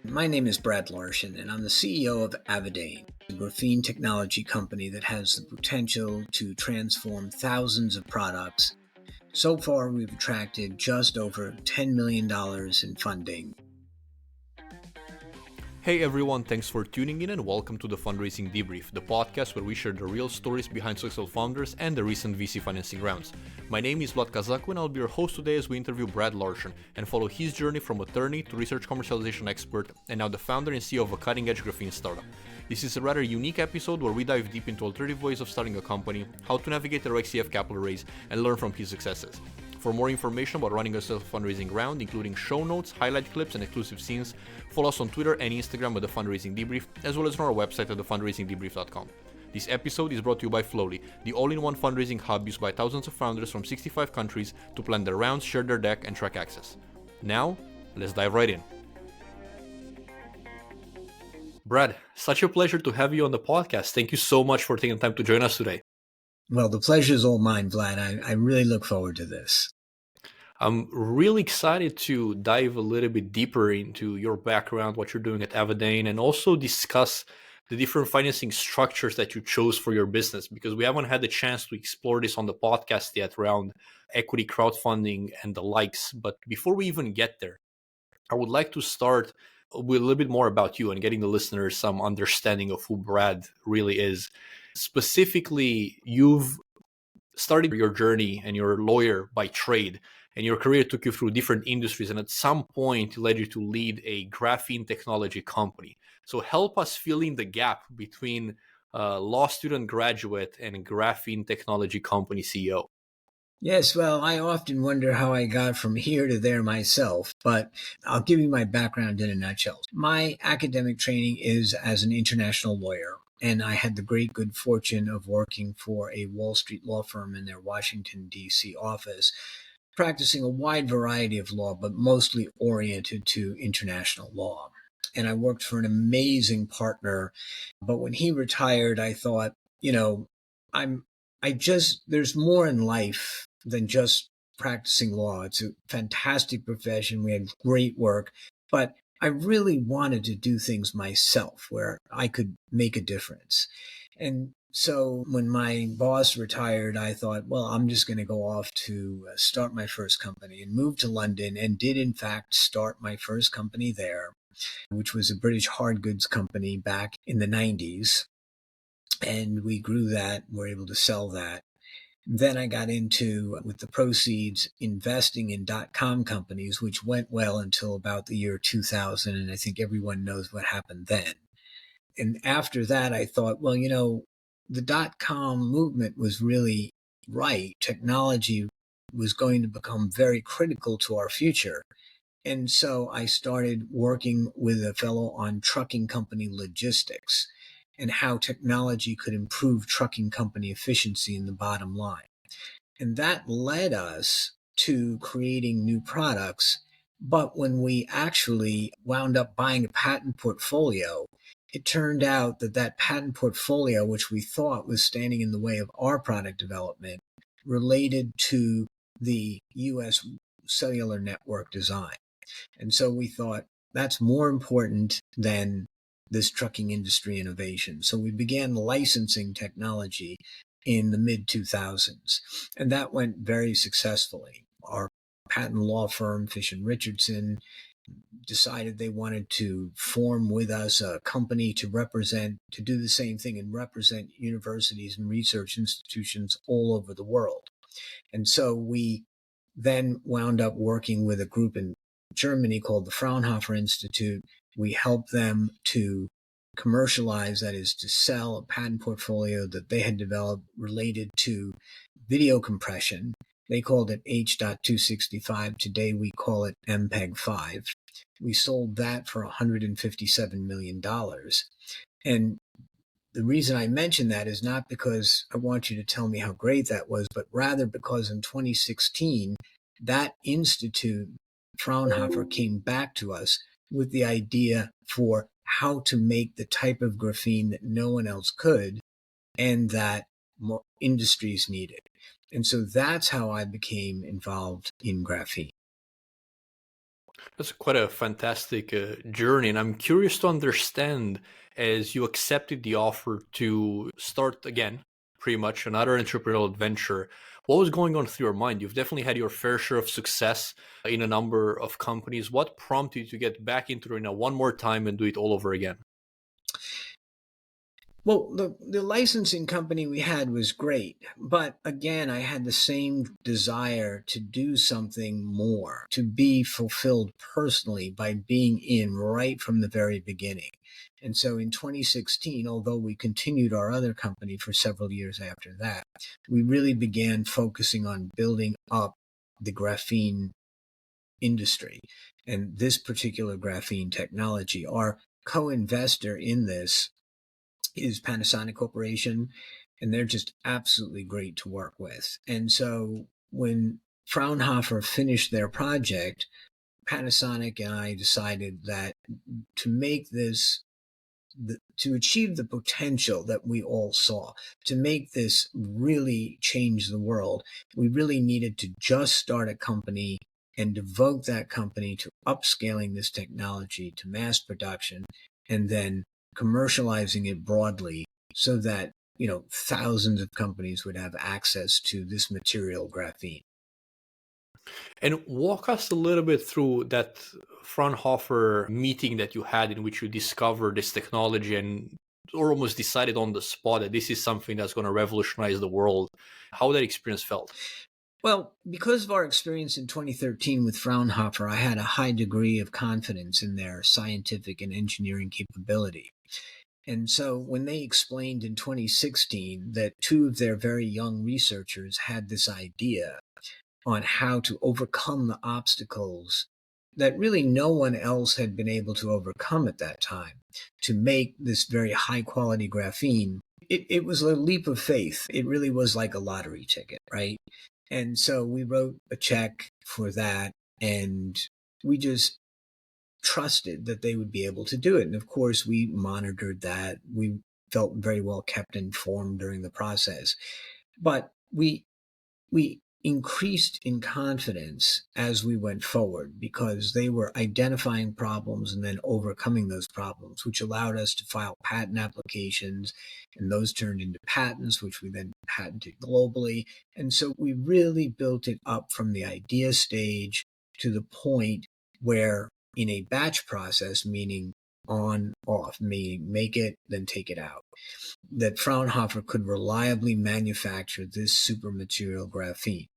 My name is Brad Larschan, and I'm the CEO of Avadain, a graphene technology company that has the potential to transform thousands of products. So far, we've attracted just over $10 million in funding. Hey everyone, thanks for tuning in and welcome to the Fundraising Debrief, the podcast where we share the real stories behind successful founders and the recent VC financing rounds. My name is Vlad Cazacu and I'll be your host today as we interview Brad Larschan and follow his journey from attorney to research commercialization expert and now the founder and CEO of a cutting-edge graphene startup. This is a rather unique episode where we dive deep into alternative ways of starting a company, how to navigate the XCF capital raise, and learn from his successes. For more information about running a self-fundraising round, including show notes, highlight clips, and exclusive scenes, follow us on Twitter and Instagram at The Fundraising Debrief, as well as on our website at thefundraisingdebrief.com. This episode is brought to you by Flowlie, the all-in-one fundraising hub used by thousands of founders from 65 countries to plan their rounds, share their deck, and track access. Now, let's dive right in. Brad, such a pleasure to have you on the podcast. Thank you so much for taking the time to join us today. Well, the pleasure is all mine, Vlad. I really look forward to this. I'm really excited to dive a little bit deeper into your background, what you're doing at Avadain, and also discuss the different financing structures that you chose for your business, because we haven't had the chance to explore this on the podcast yet around equity crowdfunding and the likes. But before we even get there, I would like to start with a little bit more about you and getting the listeners some understanding of who Brad really is. Specifically, you've started your journey and you're a lawyer by trade, and your career took you through different industries, and at some point led you to lead a graphene technology company. So help us fill in the gap between law student graduate and graphene technology company CEO. Yes, well, I often wonder how I got from here to there myself, but I'll give you my background in a nutshell. My academic training is as an international lawyer, and I had the great good fortune of working for a Wall Street law firm in their Washington, D.C. office, practicing a wide variety of law, but mostly oriented to international law. And I worked for an amazing partner, but when he retired, I thought, there's more in life than just practicing law. It's a fantastic profession. We had great work, but I really wanted to do things myself where I could make a difference. And so when my boss retired, I thought, well, I'm just going to go off to start my first company, and moved to London and did in fact start my first company there, which was a British hard goods company back in the 90s. And we grew that, were able to sell that. Then I got into, with the proceeds, investing in .com companies, which went well until about the year 2000. And I think everyone knows what happened then. And after that, I thought, well, the .com movement was really right. Technology was going to become very critical to our future. And so I started working with a fellow on trucking company logistics and how technology could improve trucking company efficiency in the bottom line. And that led us to creating new products. But when we actually wound up buying a patent portfolio, it turned out that patent portfolio, which we thought was standing in the way of our product development, related to the U.S. cellular network design. And so we thought that's more important than this trucking industry innovation. So we began licensing technology in the mid-2000s, and that went very successfully. Our patent law firm, Fish & Richardson, decided they wanted to form with us a company to do the same thing and represent universities and research institutions all over the world. And so we then wound up working with a group in Germany called the Fraunhofer Institute. We helped them to commercialize, that is to sell, a patent portfolio that they had developed related to video compression. They called it H.265. Today we call it MPEG-5. We sold that for $157 million. And the reason I mention that is not because I want you to tell me how great that was, but rather because in 2016, that institute, Fraunhofer, came back to us with the idea for how to make the type of graphene that no one else could and that more industries needed. And so that's how I became involved in graphene. That's quite a fantastic journey. And I'm curious to understand, as you accepted the offer to start again, pretty much another entrepreneurial adventure, what was going on through your mind? You've definitely had your fair share of success in a number of companies. What prompted you to get back into it now one more time and do it all over again? Well, the licensing company we had was great, but again, I had the same desire to do something more, to be fulfilled personally by being in right from the very beginning. And so in 2016, although we continued our other company for several years after that, we really began focusing on building up the graphene industry and this particular graphene technology. Our co-investor in this is Panasonic Corporation, and they're just absolutely great to work with. And so when Fraunhofer finished their project, Panasonic and I decided that to make this, to achieve the potential that we all saw, to make this really change the world, we really needed to just start a company and devote that company to upscaling this technology to mass production and then commercializing it broadly so that, thousands of companies would have access to this material, graphene. And walk us a little bit through that Fraunhofer meeting that you had in which you discovered this technology and or almost decided on the spot that this is something that's going to revolutionize the world. How that experience felt. Well, because of our experience in 2013 with Fraunhofer, I had a high degree of confidence in their scientific and engineering capability. And so when they explained in 2016 that two of their very young researchers had this idea on how to overcome the obstacles that really no one else had been able to overcome at that time to make this very high quality graphene, it was a leap of faith. It really was like a lottery ticket, right? And so we wrote a check for that, and we just trusted that they would be able to do it. And of course, we monitored that. We felt very well kept informed during the process. But we increased in confidence as we went forward because they were identifying problems and then overcoming those problems, which allowed us to file patent applications, and those turned into patents, which we then patented globally. And so we really built it up from the idea stage to the point where in a batch process, meaning on, off, meaning make it, then take it out, that Fraunhofer could reliably manufacture this super material graphene.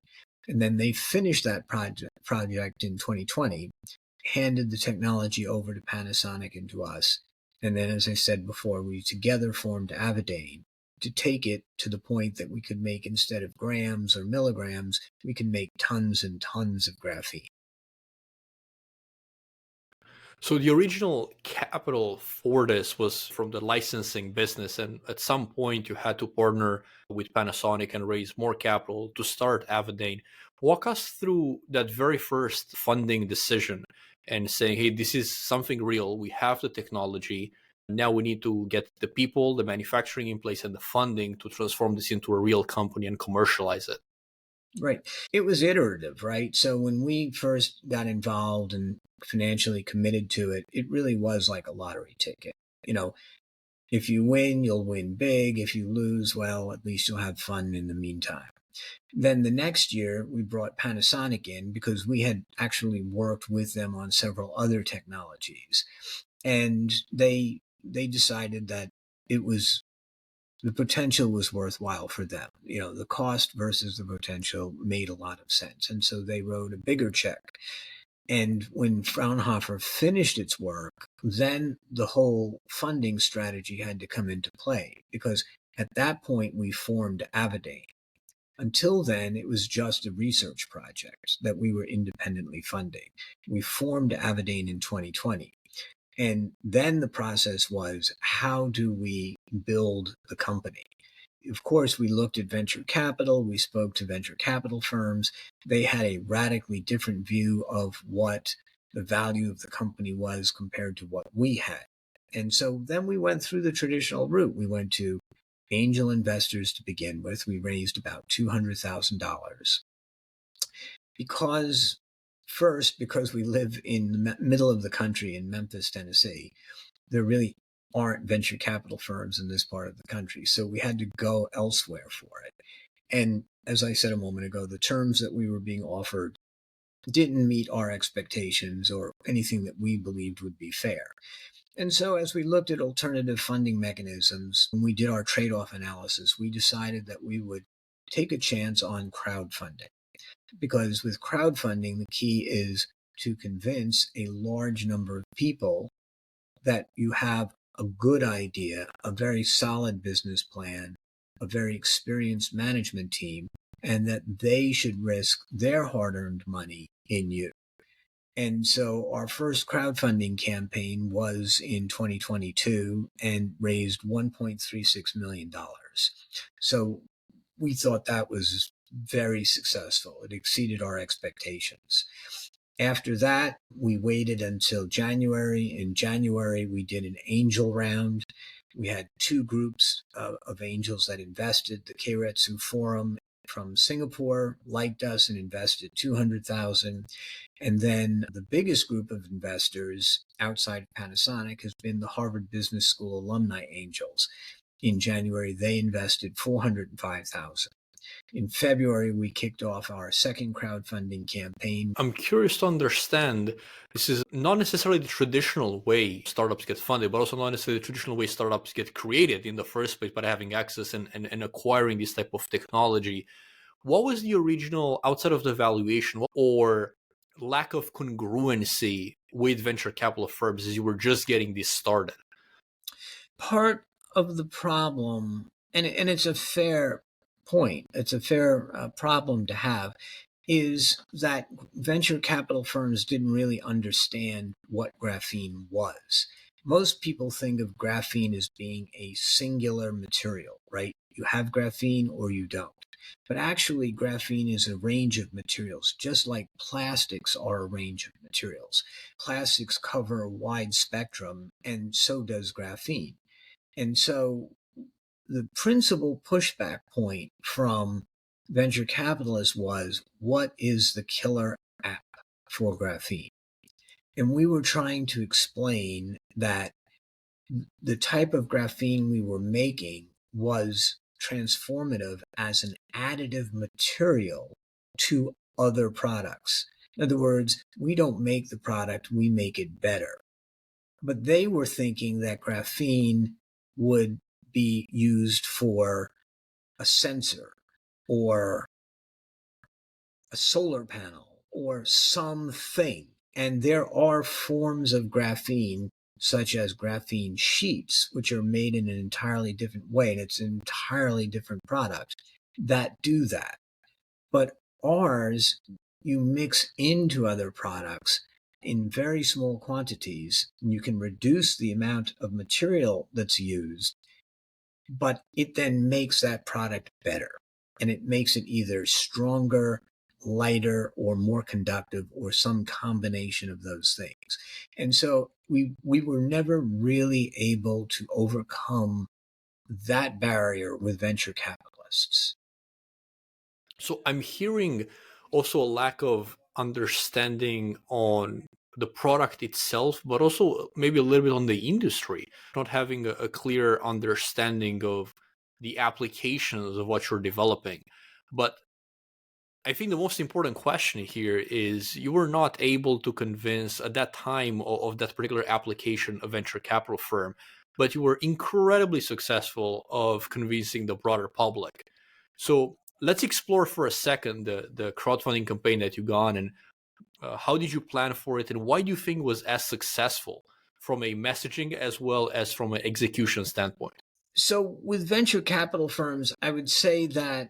And then they finished that project in 2020, handed the technology over to Panasonic and to us. And then, as I said before, we together formed Avadain to take it to the point that we could make, instead of grams or milligrams, we can make tons and tons of graphene. So the original capital for this was from the licensing business, and at some point you had to partner with Panasonic and raise more capital to start Avadain. Walk us through that very first funding decision and saying, "Hey, this is something real. We have the technology. Now we need to get the people, the manufacturing in place, and the funding to transform this into a real company and commercialize it." Right. It was iterative, right? So when we first got involved and financially committed to it, it really was like a lottery ticket. You know, if you win, you'll win big. If you lose, well, at least you'll have fun in the meantime. Then the next year, we brought Panasonic in because we had actually worked with them on several other technologies. And they decided that it was the potential was worthwhile for them. The cost versus the potential made a lot of sense. And so they wrote a bigger check. And when Fraunhofer finished its work, then the whole funding strategy had to come into play because at that point we formed Avadain. Until then, it was just a research project that we were independently funding. We formed Avadain in 2020. And then the process was, how do we build the company? Of course, we looked at venture capital. We spoke to venture capital firms. They had a radically different view of what the value of the company was compared to what we had. And so then we went through the traditional route. We went to angel investors to begin with. We raised about $200,000 because First, because we live in the middle of the country in Memphis, Tennessee, there really aren't venture capital firms in this part of the country. So we had to go elsewhere for it. And as I said a moment ago, the terms that we were being offered didn't meet our expectations or anything that we believed would be fair. And so as we looked at alternative funding mechanisms, when we did our trade-off analysis, we decided that we would take a chance on crowdfunding. Because with crowdfunding, the key is to convince a large number of people that you have a good idea, a very solid business plan, a very experienced management team, and that they should risk their hard-earned money in you. And so our first crowdfunding campaign was in 2022 and raised $1.36 million. So we thought that was very successful. It exceeded our expectations. After that, we waited until January. In January, we did an angel round. We had two groups of angels that invested. The Keiretsu Forum from Singapore liked us and invested $200,000. And then the biggest group of investors outside of Panasonic has been the Harvard Business School alumni angels. In January, they invested $405,000. In February, we kicked off our second crowdfunding campaign. I'm curious to understand, this is not necessarily the traditional way startups get funded, but also not necessarily the traditional way startups get created in the first place by having access and acquiring this type of technology. What was the original, outside of the valuation or lack of congruency with venture capital firms as you were just getting this started? Part of the problem, and it's a fair point, it's a fair problem to have, is that venture capital firms didn't really understand what graphene was. Most people think of graphene as being a singular material, right? You have graphene or you don't. But actually, graphene is a range of materials, just like plastics are a range of materials. Plastics cover a wide spectrum, and so does graphene. And so the principal pushback point from venture capitalists was, what is the killer app for graphene? And we were trying to explain that the type of graphene we were making was transformative as an additive material to other products. In other words, we don't make the product, we make it better. But they were thinking that graphene would be used for a sensor or a solar panel or something. And there are forms of graphene, such as graphene sheets, which are made in an entirely different way, and it's an entirely different product, that do that. But ours, you mix into other products in very small quantities, and you can reduce the amount of material that's used, but it then makes that product better. And it makes it either stronger, lighter, or more conductive, or some combination of those things. And so we were never really able to overcome that barrier with venture capitalists. So I'm hearing also a lack of understanding on the product itself, but also maybe a little bit on the industry, not having a clear understanding of the applications of what you're developing. But I think the most important question here is you were not able to convince at that time of that particular application a venture capital firm, but you were incredibly successful of convincing the broader public. So let's explore for a second the crowdfunding campaign that you got, and how did you plan for it, and why do you think it was as successful from a messaging as well as from an execution standpoint? So with venture capital firms, I would say that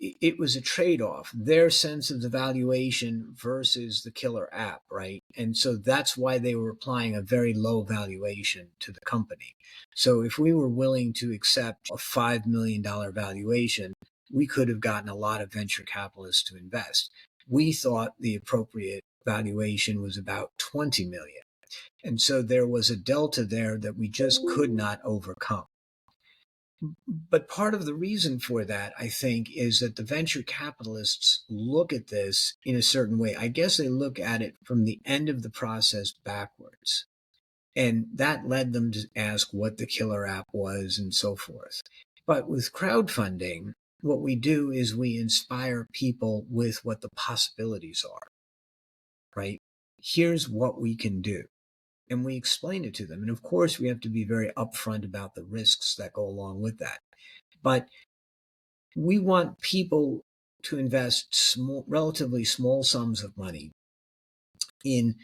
it was a trade-off, their sense of the valuation versus the killer app, right? And so that's why they were applying a very low valuation to the company. So if we were willing to accept a $5 million valuation, we could have gotten a lot of venture capitalists to invest. We thought the appropriate valuation was about 20 million. And so there was a delta there that we just could not overcome. But part of the reason for that, I think, is that the venture capitalists look at this in a certain way. I guess they look at it from the end of the process backwards. And that led them to ask what the killer app was and so forth. But with crowdfunding, what we do is we inspire people with what the possibilities are, right? Here's what we can do. And we explain it to them. And of course, we have to be very upfront about the risks that go along with that. But we want people to invest relatively small sums of money in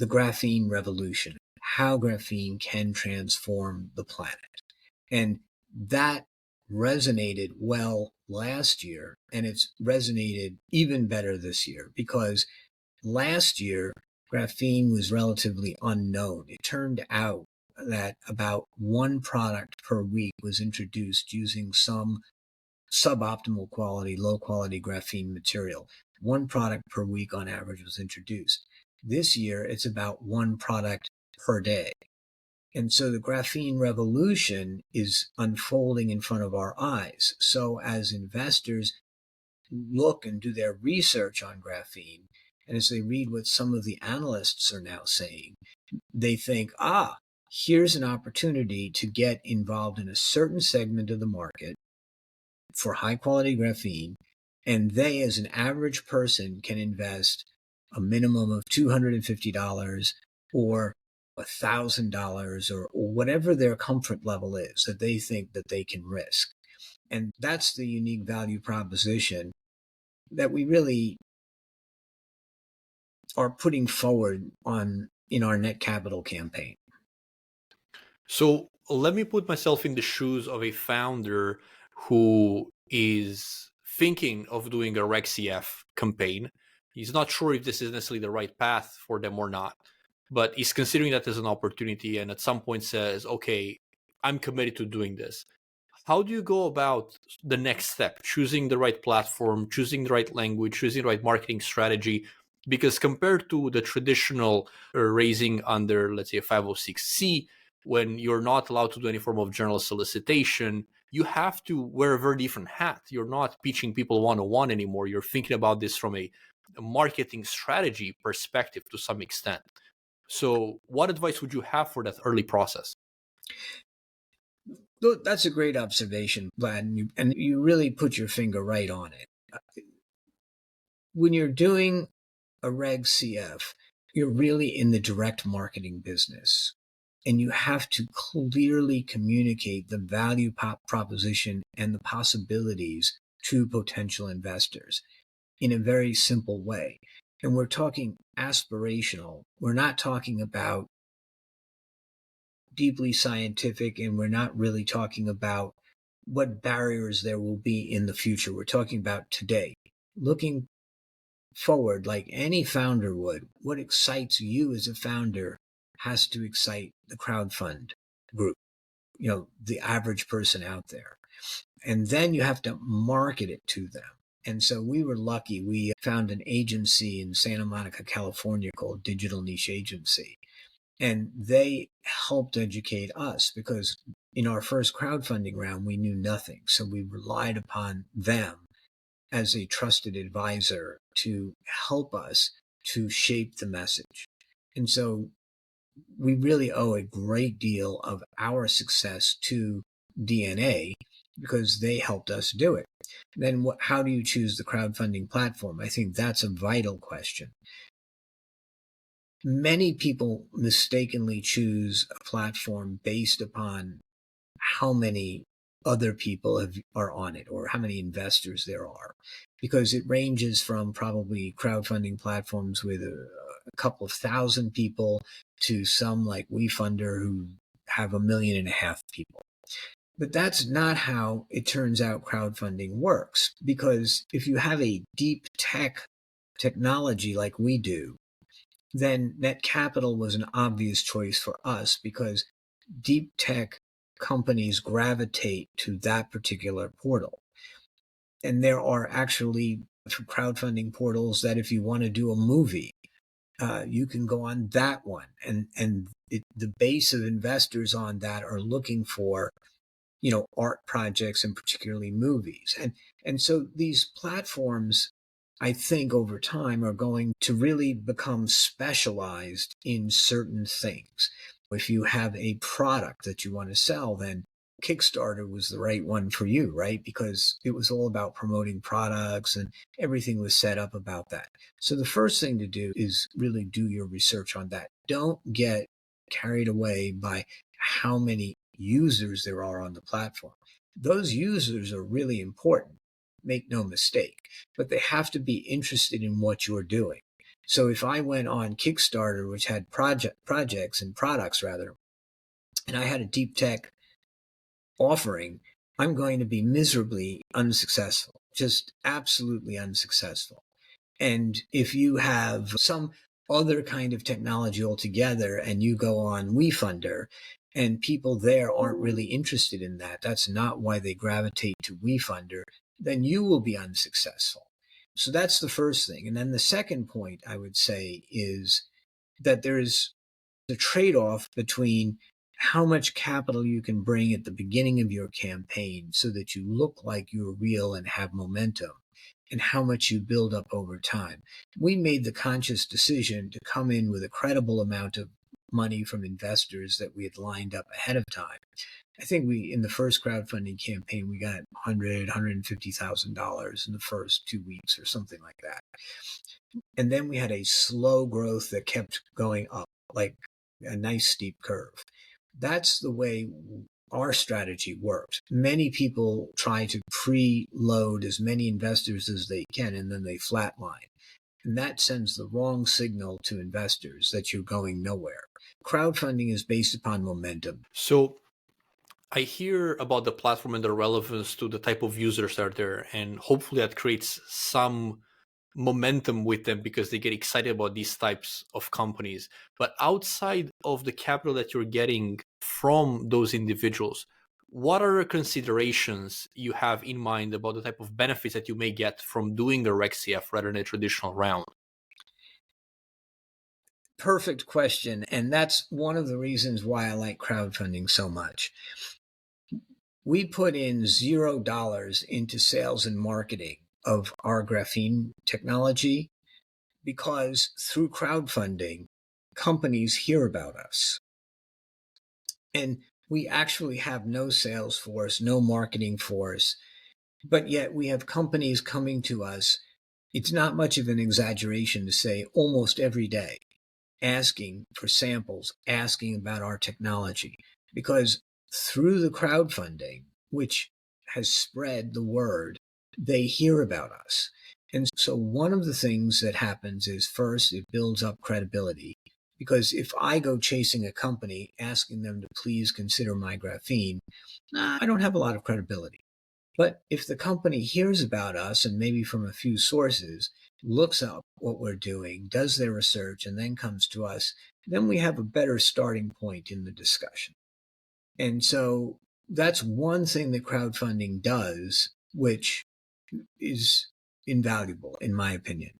the graphene revolution, how graphene can transform the planet. And that resonated well last year, and it's resonated even better this year, because last year, graphene was relatively unknown. It turned out that about one product per week was introduced using some suboptimal quality, low quality graphene material. One product per week on average was introduced. This year, it's about one product per day. And so the graphene revolution is unfolding in front of our eyes. So as investors look and do their research on graphene, and as they read what some of the analysts are now saying, they think, here's an opportunity to get involved in a certain segment of the market for high quality graphene. And they, as an average person, can invest a minimum of $250 or $1,000 or whatever their comfort level is that they think that they can risk. And that's the unique value proposition that we really are putting forward in our net capital campaign. So let me put myself in the shoes of a founder who is thinking of doing a Reg CF campaign. He's not sure if this is necessarily the right path for them or not, but he's considering that as an opportunity, and at some point says, okay, I'm committed to doing this. How do you go about the next step, choosing the right platform, choosing the right language, choosing the right marketing strategy? Because compared to the traditional raising under, let's say, a 506c, when you're not allowed to do any form of general solicitation, you have to wear a very different hat. You're not pitching people one-on-one anymore. You're thinking about this from a marketing strategy perspective to some extent. So what advice would you have for that early process? That's a great observation, Vlad, and you really put your finger right on it. When you're doing a Reg CF, you're really in the direct marketing business. And you have to clearly communicate the value proposition and the possibilities to potential investors in a very simple way. And we're talking aspirational. We're not talking about deeply scientific, and we're not really talking about what barriers there will be in the future. We're talking about today, looking forward like any founder would. What excites you as a founder has to excite the crowdfund group, the average person out there. And then you have to market it to them. And so we were lucky. We found an agency in Santa Monica, California called Digital Niche Agency. And they helped educate us because in our first crowdfunding round, we knew nothing. So we relied upon them as a trusted advisor to help us to shape the message. And so we really owe a great deal of our success to DNA because they helped us do it. Then how do you choose the crowdfunding platform? I think that's a vital question. Many people mistakenly choose a platform based upon how many other people are on it or how many investors there are, because it ranges from probably crowdfunding platforms with a couple of thousand people to some like WeFunder who have 1.5 million people. But that's not how it turns out crowdfunding works, because if you have a deep technology like we do, then net capital was an obvious choice for us because deep tech companies gravitate to that particular portal. And there are actually crowdfunding portals that if you want to do a movie, you can go on that one. And the base of investors on that are looking for art projects and particularly movies. And so these platforms, I think over time are going to really become specialized in certain things. If you have a product that you want to sell, then Kickstarter was the right one for you, right? Because it was all about promoting products and everything was set up about that. So the first thing to do is really do your research on that. Don't get carried away by how many users there are on the platform. Those users are really important, make no mistake, but they have to be interested in what you're doing. So if I went on Kickstarter, which had projects and products rather, and I had a deep tech offering, I'm going to be miserably unsuccessful, just absolutely unsuccessful. And if you have some other kind of technology altogether and you go on WeFunder and people there aren't really interested in that, that's not why they gravitate to WeFunder, then you will be unsuccessful. So that's the first thing. And then the second point I would say is that there is a trade-off between how much capital you can bring at the beginning of your campaign so that you look like you're real and have momentum, and how much you build up over time. We made the conscious decision to come in with a credible amount of money from investors that we had lined up ahead of time. I think in the first crowdfunding campaign, we got $150,000 in the first 2 weeks or something like that. And then we had a slow growth that kept going up, like a nice steep curve. That's the way our strategy works. Many people try to preload as many investors as they can, and then they flatline. And that sends the wrong signal to investors that you're going nowhere. Crowdfunding is based upon momentum. So I hear about the platform and the relevance to the type of users that are there, and hopefully that creates some momentum with them because they get excited about these types of companies. But outside of the capital that you're getting from those individuals, what are considerations you have in mind about the type of benefits that you may get from doing a Reg CF rather than a traditional round? Perfect question. And that's one of the reasons why I like crowdfunding so much. We put in $0 into sales and marketing of our graphene technology because through crowdfunding, companies hear about us. And we actually have no sales force, no marketing force, but yet we have companies coming to us. It's not much of an exaggeration to say almost every day, asking for samples, asking about our technology, because through the crowdfunding, which has spread the word, they hear about us. And so one of the things that happens is first, it builds up credibility. Because if I go chasing a company, asking them to please consider my graphene, I don't have a lot of credibility. But if the company hears about us and maybe from a few sources, looks up what we're doing, does their research, and then comes to us, then we have a better starting point in the discussion. And so that's one thing that crowdfunding does, which is invaluable, in my opinion.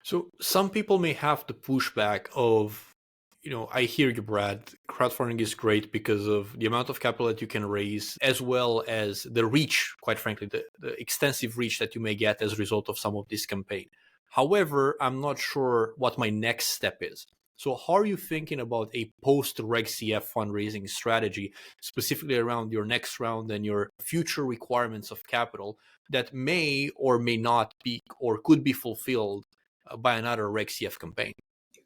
So some people may have the pushback of, I hear you, Brad. Crowdfunding is great because of the amount of capital that you can raise, as well as the reach, quite frankly, the extensive reach that you may get as a result of some of this campaign. However, I'm not sure what my next step is. So how are you thinking about a post-Reg CF fundraising strategy, specifically around your next round and your future requirements of capital that may or may not be or could be fulfilled by another Reg CF campaign?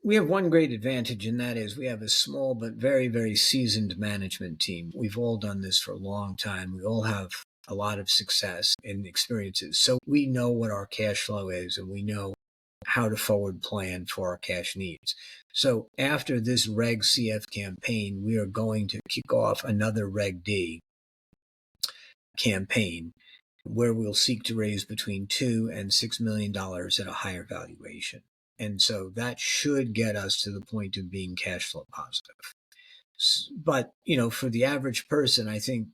We have one great advantage, and that is we have a small but very, very seasoned management team. We've all done this for a long time. We all have a lot of success and experiences. So we know what our cash flow is, and we know how to forward plan for our cash needs. So after this Reg CF campaign, we are going to kick off another Reg D campaign where we'll seek to raise between $2 and $6 million at a higher valuation. And so that should get us to the point of being cash flow positive. But, for the average person, I think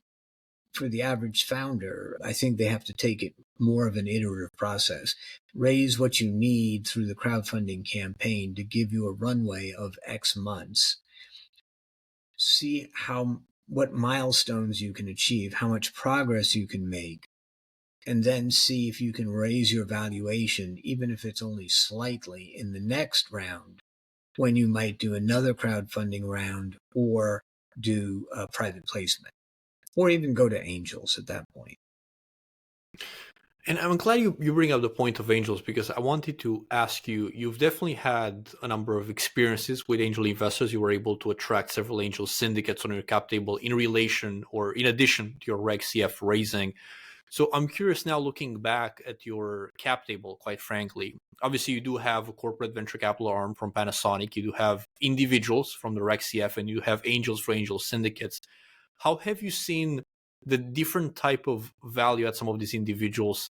for the average founder, I think they have to take it more of an iterative process. Raise what you need through the crowdfunding campaign to give you a runway of X months. See how what milestones you can achieve, how much progress you can make, and then see if you can raise your valuation, even if it's only slightly, in the next round, when you might do another crowdfunding round or do a private placement, or even go to angels at that point. And I'm glad you bring up the point of angels, because I wanted to ask you, you've definitely had a number of experiences with angel investors. You were able to attract several angel syndicates on your cap table in relation or in addition to your Reg CF raising. So I'm curious now, looking back at your cap table, quite frankly, obviously you do have a corporate venture capital arm from Panasonic, you do have individuals from the Reg CF, and you have angels for angel syndicates. How have you seen the different type of value that some of these individuals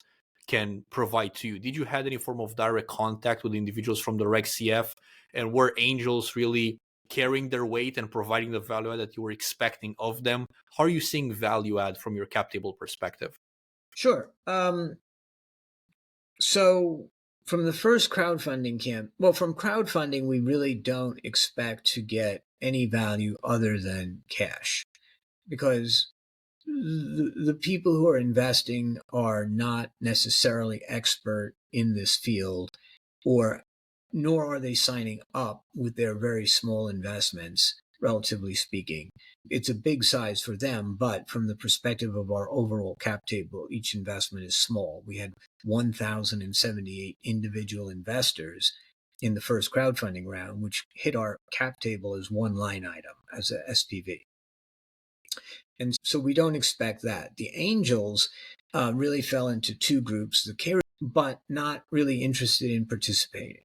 can provide to you? Did you have any form of direct contact with individuals from the Reg CF, and were angels really carrying their weight and providing the value add that you were expecting of them? How are you seeing value add from your cap table perspective? Sure. So from the first crowdfunding from crowdfunding, we really don't expect to get any value other than cash, because the people who are investing are not necessarily expert in this field, or nor are they signing up with their very small investments, relatively speaking. It's a big size for them, but from the perspective of our overall cap table, each investment is small. We had 1,078 individual investors in the first crowdfunding round, which hit our cap table as one line item, as a SPV. And so we don't expect that. The angels really fell into two groups, the carry, but not really interested in participating.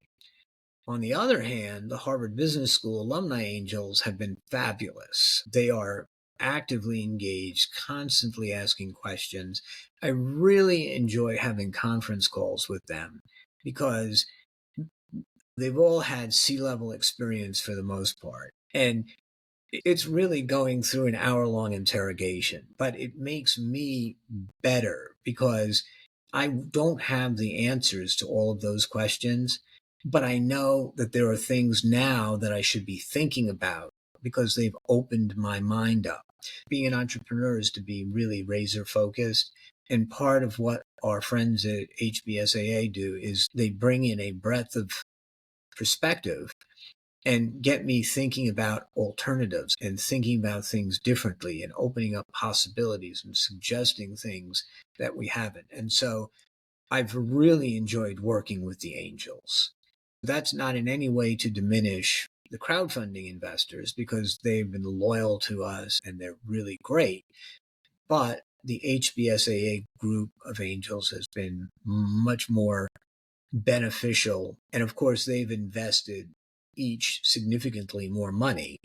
On the other hand, the Harvard Business School alumni angels have been fabulous. They are actively engaged, constantly asking questions. I really enjoy having conference calls with them, because they've all had C-level experience for the most part. And it's really going through an hour-long interrogation, but it makes me better, because I don't have the answers to all of those questions, but I know that there are things now that I should be thinking about, because they've opened my mind up. Being an entrepreneur is to be really razor focused. And part of what our friends at HBSAA do is they bring in a breadth of perspective and get me thinking about alternatives and thinking about things differently and opening up possibilities and suggesting things that we haven't. And so I've really enjoyed working with the angels. That's not in any way to diminish the crowdfunding investors, because they've been loyal to us and they're really great. But the HBSAA group of angels has been much more beneficial. And of course, they've invested each significantly more money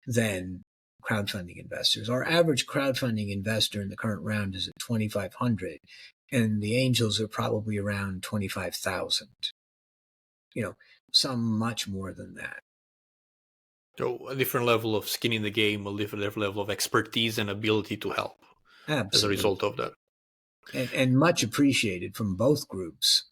than crowdfunding investors. Our average crowdfunding investor in the current round is at 2,500, and the angels are probably around 25,000. Some much more than that. So a different level of skin in the game, a different level of expertise and ability to help as a Absolutely. result of that. And much appreciated from both groups.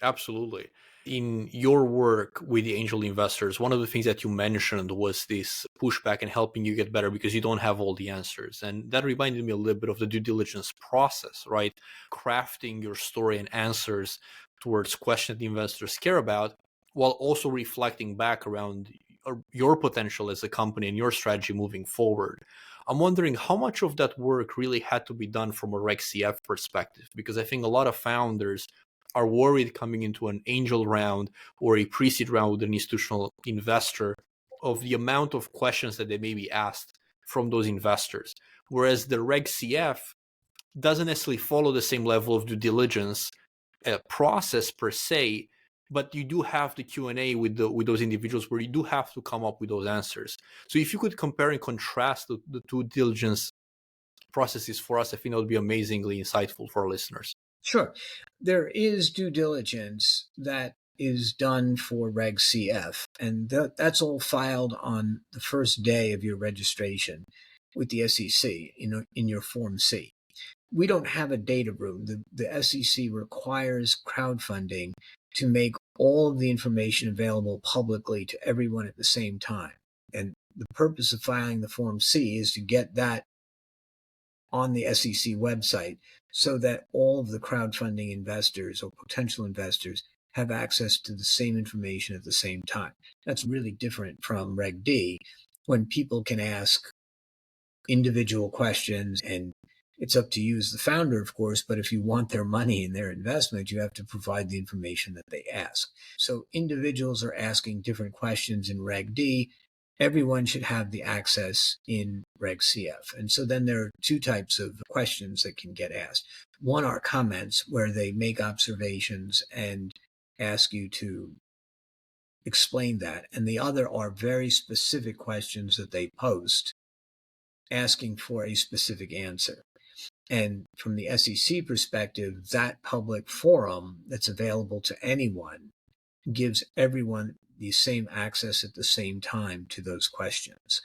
Absolutely. In your work with the angel investors, one of the things that you mentioned was this pushback and helping you get better because you don't have all the answers. And that reminded me a little bit of the due diligence process, right? Crafting your story and answers towards questions the investors care about, while also reflecting back around your potential as a company and your strategy moving forward. I'm wondering how much of that work really had to be done from a Reg CF perspective, because I think a lot of founders are worried coming into an angel round or a pre-seed round with an institutional investor of the amount of questions that they may be asked from those investors. Whereas the Reg CF doesn't necessarily follow the same level of due diligence process per se, but you do have the Q&A with those individuals where you do have to come up with those answers. So if you could compare and contrast the due diligence processes for us, I think that would be amazingly insightful for our listeners. Sure. There is due diligence that is done for Reg CF, and that's all filed on the first day of your registration with the SEC in your Form C. We don't have a data room. The SEC requires crowdfunding to make all of the information available publicly to everyone at the same time. And The purpose of filing the Form C is to get that on the SEC website so that all of the crowdfunding investors or potential investors have access to the same information at the same time. That's really different from Reg D, when people can ask individual questions, and it's up to you as the founder, of course, but if you want their money and their investment, you have to provide the information that they ask. So individuals are asking different questions in Reg D. Everyone should have the access in Reg CF. And so then there are two types of questions that can get asked. One are comments, where they make observations and ask you to explain that. And the other are very specific questions that they post, asking for a specific answer. And from the SEC perspective, that public forum that's available to anyone gives everyone the same access at the same time to those questions.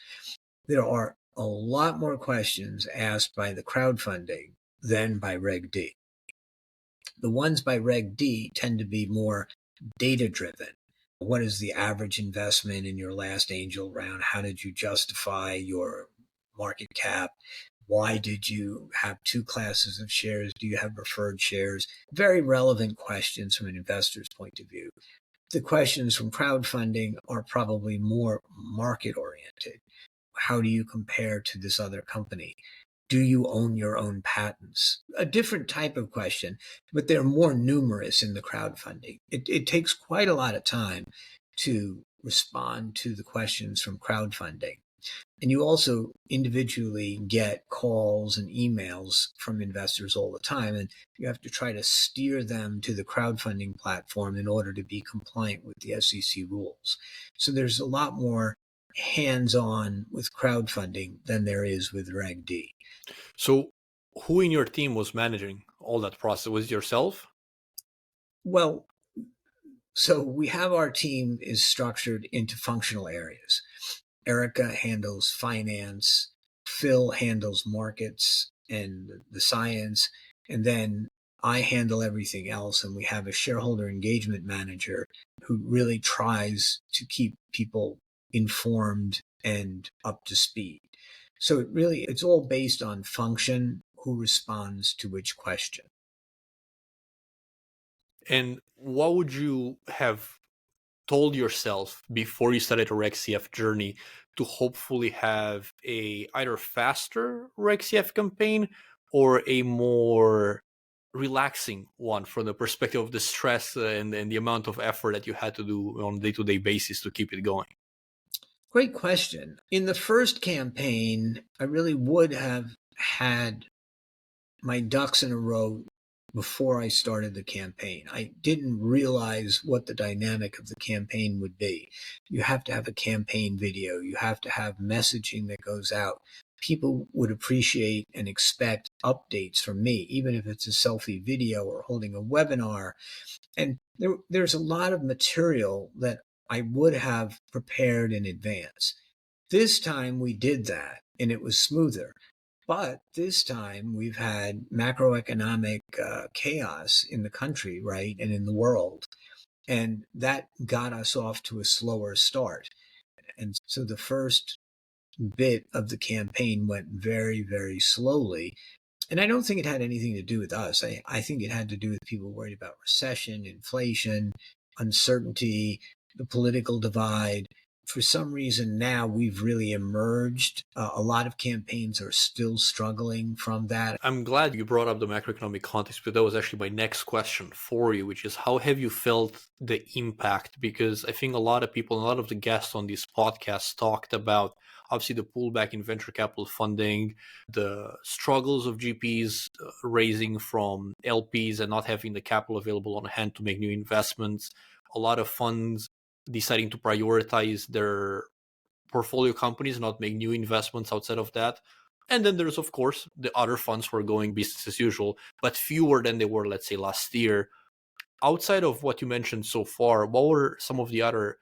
There are a lot more questions asked by the crowdfunding than by Reg D. The ones by Reg D tend to be more data-driven. What is the average investment in your last angel round? How did you justify your market cap? Why did you have two classes of shares? Do you have preferred shares? Very relevant questions from an investor's point of view. The questions from crowdfunding are probably more market-oriented. How do you compare to this other company? Do you own your own patents? A different type of question, but they're more numerous in the crowdfunding. It takes quite a lot of time to respond to the questions from crowdfunding. And you also individually get calls and emails from investors all the time, and you have to try to steer them to the crowdfunding platform in order to be compliant with the SEC rules. So there's a lot more hands-on with crowdfunding than there is with Reg D. So who in your team was managing all that process? Was it yourself? Well, so we have our team is structured into functional areas. Erica handles finance, Phil handles markets and the science, and then I handle everything else. And we have a shareholder engagement manager who really tries to keep people informed and up to speed. So it's all based on function, who responds to which question. And what would you have told yourself before you started a RegCF journey to hopefully have a either faster RegCF campaign or a more relaxing one from the perspective of the stress and the amount of effort that you had to do on a day-to-day basis to keep it going? Great question. In the first campaign, I really would have had my ducks in a row before I started the campaign. I didn't realize what the dynamic of the campaign would be. You have to have a campaign video. You have to have messaging that goes out. People would appreciate and expect updates from me, even if it's a selfie video or holding a webinar. And there's a lot of material that I would have prepared in advance. This time we did that, and it was smoother. But this time we've had macroeconomic chaos in the country, right, and in the world. And that got us off to a slower start. And so the first bit of the campaign went very, very slowly. And I don't think it had anything to do with us. I think it had to do with people worried about recession, inflation, uncertainty, the political divide. For some reason now we've really emerged. A lot of campaigns are still struggling from that. I'm glad you brought up the macroeconomic context, because that was actually my next question for you, which is how have you felt the impact? Because I think a lot of people, a lot of the guests on this podcast talked about obviously the pullback in venture capital funding, the struggles of GPs raising from LPs and not having the capital available on hand to make new investments, a lot of funds deciding to prioritize their portfolio companies, not make new investments outside of that. And then there's, of course, the other funds who are going business as usual, but fewer than they were, let's say, last year. Outside of what you mentioned so far, what were some of the other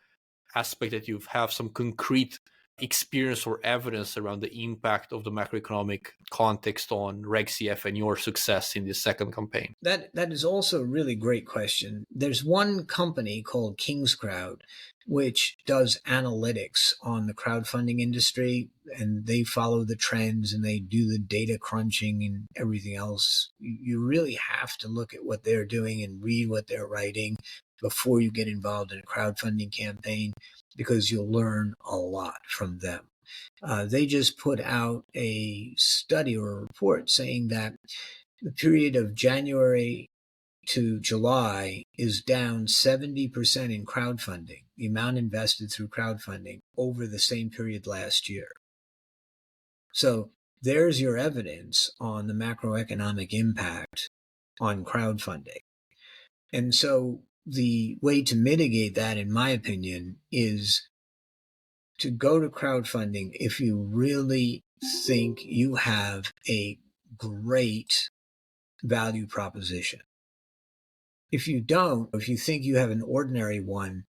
aspects that you have some concrete experience or evidence around the impact of the macroeconomic context on RegCF and your success in this second campaign? That is also a really great question. There's one company called Kingscrowd which does analytics on the crowdfunding industry, and they follow the trends and they do the data crunching and everything else. You really have to look at what they're doing and read what they're writing before you get involved in a crowdfunding campaign, because you'll learn a lot from them. They just put out a study or a report saying that the period of January to July is down 70% in crowdfunding, the amount invested through crowdfunding over the same period last year. So there's your evidence on the macroeconomic impact on crowdfunding. And so the way to mitigate that, in my opinion, is to go to crowdfunding if you really think you have a great value proposition. If you don't, if you think you have an ordinary one,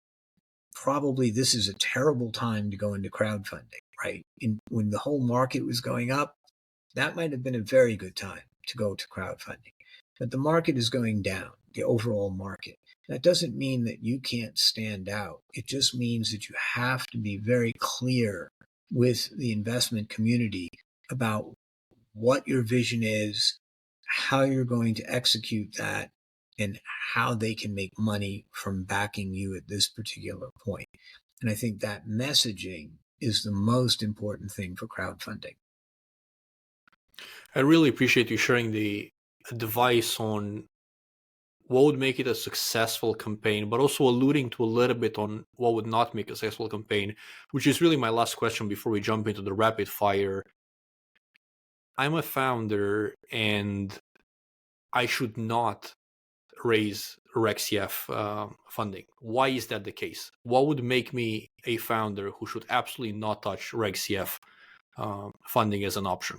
probably this is a terrible time to go into crowdfunding, right? When the whole market was going up, that might have been a very good time to go to crowdfunding. But the market is going down, the overall market. That doesn't mean that you can't stand out. It just means that you have to be very clear with the investment community about what your vision is, how you're going to execute that, and how they can make money from backing you at this particular point. And I think that messaging is the most important thing for crowdfunding. I really appreciate you sharing the advice on what would make it a successful campaign, but also alluding to a little bit on what would not make a successful campaign, which is really my last question before we jump into the rapid fire. I'm a founder and I should not raise RegCF funding. Why is that the case? What would make me a founder who should absolutely not touch RegCF funding as an option?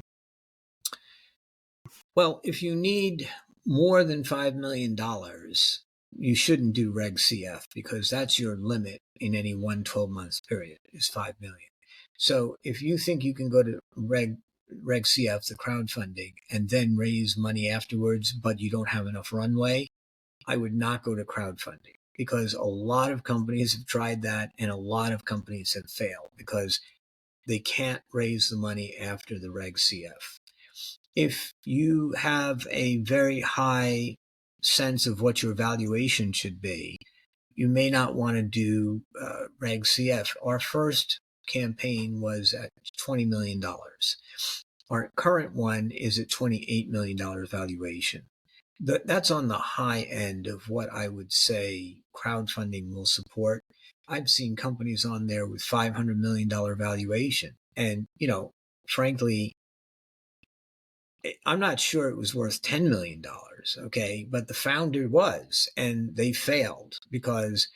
Well, if you need more than $5 million, you shouldn't do Reg CF, because that's your limit in any 12-month period is 5 million. So if you think you can go to Reg CF, the crowdfunding, and then raise money afterwards, but you don't have enough runway, I would not go to crowdfunding, because a lot of companies have tried that and a lot of companies have failed because they can't raise the money after the Reg CF. If you have a very high sense of what your valuation should be, you may not want to do Reg CF. Our first campaign was at $20 million. Our current one is at $28 million valuation. That's on the high end of what I would say crowdfunding will support. I've seen companies on there with $500 million valuation. And, frankly, I'm not sure it was worth $10 million, okay? But the founder was, and they failed because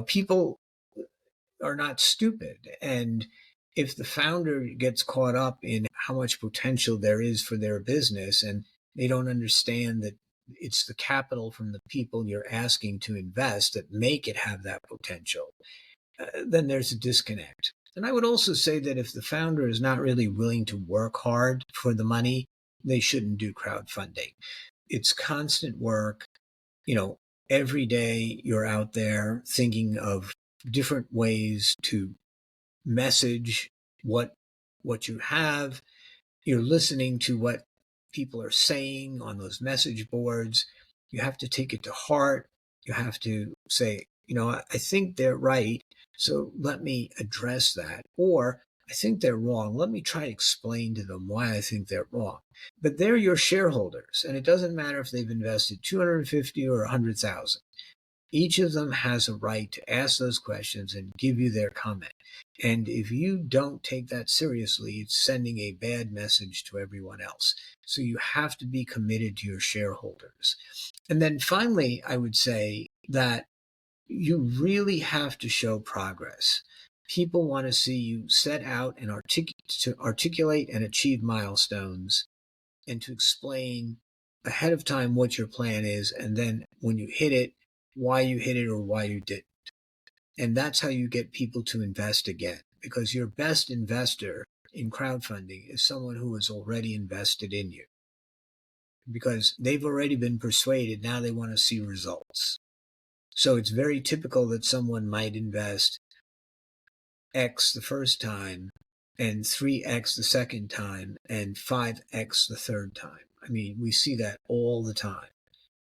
people are not stupid. And if the founder gets caught up in how much potential there is for their business and they don't understand that it's the capital from the people you're asking to invest that make it have that potential, then there's a disconnect. And I would also say that if the founder is not really willing to work hard for the money, they shouldn't do crowdfunding. It's constant work. Every day you're out there thinking of different ways to message what you have. You're listening to what people are saying on those message boards. You have to take it to heart. You have to say, I think they're right, so let me address that. Or I think they're wrong. Let me try to explain to them why I think they're wrong. But they're your shareholders, and it doesn't matter if they've invested 250 or 100,000. Each of them has a right to ask those questions and give you their comment. And if you don't take that seriously, it's sending a bad message to everyone else. So you have to be committed to your shareholders. And then finally, I would say that you really have to show progress. People want to see you set out and articulate and achieve milestones, and to explain ahead of time what your plan is, and then when you hit it, why you hit it or why you didn't. And that's how you get people to invest again, because your best investor in crowdfunding is someone who has already invested in you, because they've already been persuaded. Now they want to see results. So it's very typical that someone might invest X the first time and 3X the second time and 5X the third time. I mean, we see that all the time.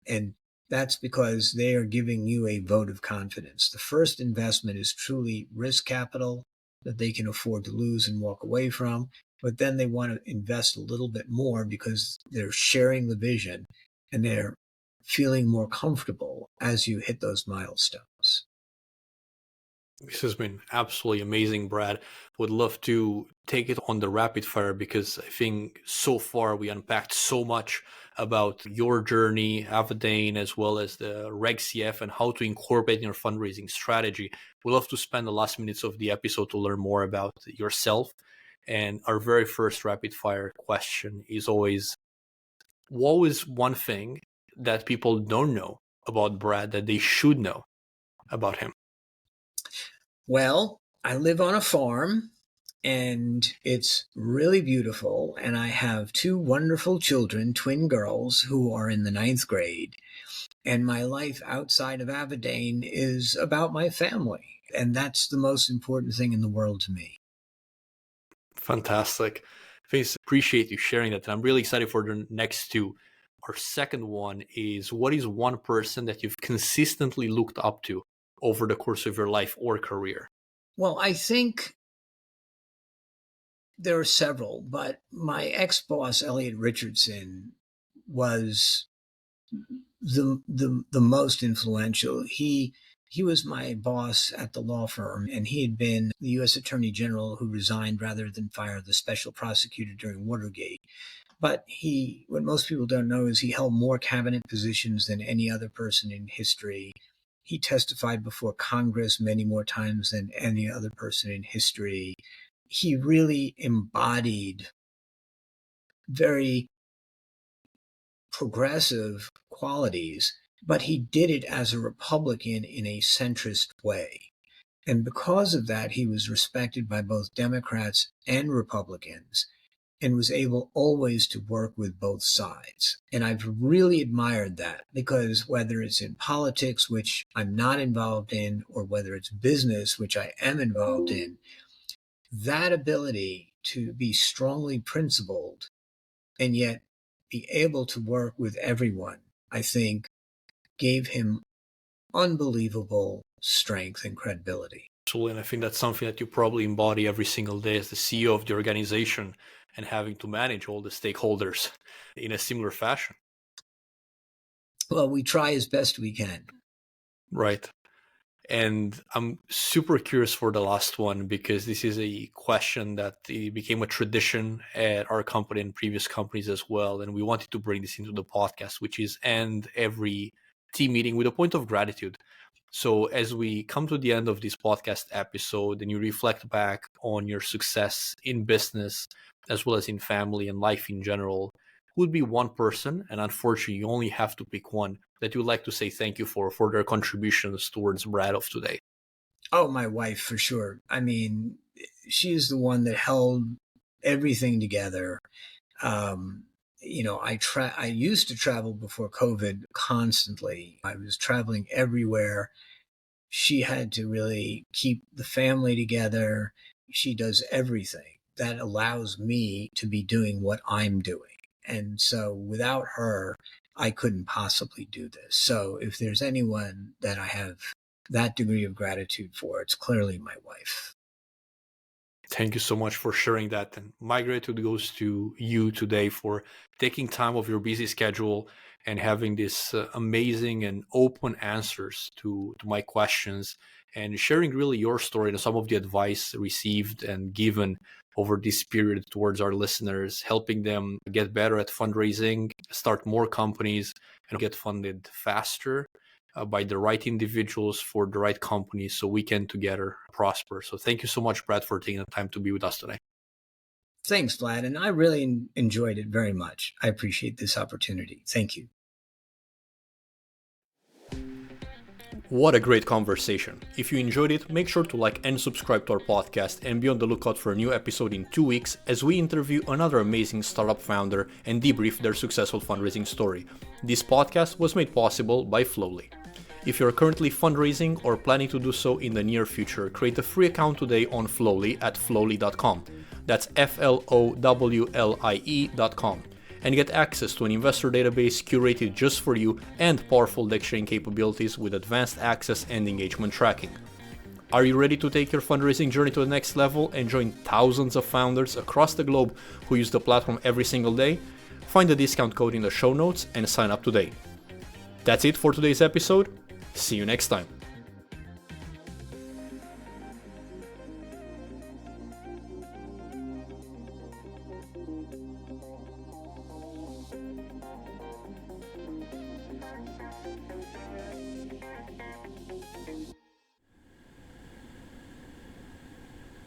And that's because they are giving you a vote of confidence. The first investment is truly risk capital that they can afford to lose and walk away from. But then they want to invest a little bit more because they're sharing the vision and they're feeling more comfortable as you hit those milestones. This has been absolutely amazing, Brad. Would love to take it on the rapid fire because I think so far we unpacked so much about your journey, Avadain, as well as the Reg CF and how to incorporate in your fundraising strategy. We'd love to spend the last minutes of the episode to learn more about yourself. And our very first rapid fire question is always, what was one thing that people don't know about Brad that they should know about him? Well, I live on a farm and it's really beautiful. And I have two wonderful children, twin girls, who are in the 9th grade. And my life outside of Avadain is about my family. And that's the most important thing in the world to me. Fantastic. Thanks. Appreciate you sharing that. And I'm really excited for the next two. Our second one is, what is one person that you've consistently looked up to over the course of your life or career? Well, I think there are several, but my ex-boss, Elliot Richardson, was the most influential. He was my boss at the law firm, and he had been the U.S. Attorney General who resigned rather than fire the special prosecutor during Watergate. But what most people don't know is he held more cabinet positions than any other person in history. He testified before Congress many more times than any other person in history. He really embodied very progressive qualities, but he did it as a Republican in a centrist way. And because of that, he was respected by both Democrats and Republicans and was able always to work with both sides. And I've really admired that because whether it's in politics, which I'm not involved in, or whether it's business, which I am involved in, that ability to be strongly principled and yet be able to work with everyone, I think, gave him unbelievable strength and credibility. Absolutely. And I think that's something that you probably embody every single day as the CEO of the organization and having to manage all the stakeholders in a similar fashion. Well, we try as best we can. Right. And I'm super curious for the last one because this is a question that became a tradition at our company and previous companies as well. And we wanted to bring this into the podcast, which is end every team meeting with a point of gratitude. So as we come to the end of this podcast episode and you reflect back on your success in business, as well as in family and life in general, would be one person, and unfortunately you only have to pick one, that you'd like to say thank you for their contributions towards Brad of today? Oh, my wife, for sure. I mean, she's the one that held everything together. I used to travel before COVID constantly. I was traveling everywhere. She had to really keep the family together. She does everything that allows me to be doing what I'm doing. And so without her, I couldn't possibly do this. So if there's anyone that I have that degree of gratitude for, it's clearly my wife. Thank you so much for sharing that. And my gratitude goes to you today for taking time of your busy schedule and having this amazing and open answers to my questions and sharing really your story and some of the advice received and given over this period towards our listeners, helping them get better at fundraising, start more companies, and get funded faster by the right individuals for the right companies so we can together prosper. So thank you so much, Brad, for taking the time to be with us today. Thanks, Vlad. And I really enjoyed it very much. I appreciate this opportunity. Thank you. What a great conversation. If you enjoyed it, make sure to like and subscribe to our podcast and be on the lookout for a new episode in 2 weeks as we interview another amazing startup founder and debrief their successful fundraising story. This podcast was made possible by Flowlie. If you're currently fundraising or planning to do so in the near future, create a free account today on Flowlie at flowlie.com. That's flowlie.com. And get access to an investor database curated just for you and powerful deck sharing capabilities with advanced access and engagement tracking. Are you ready to take your fundraising journey to the next level and join thousands of founders across the globe who use the platform every single day? Find the discount code in the show notes and sign up today. That's it for today's episode. See you next time.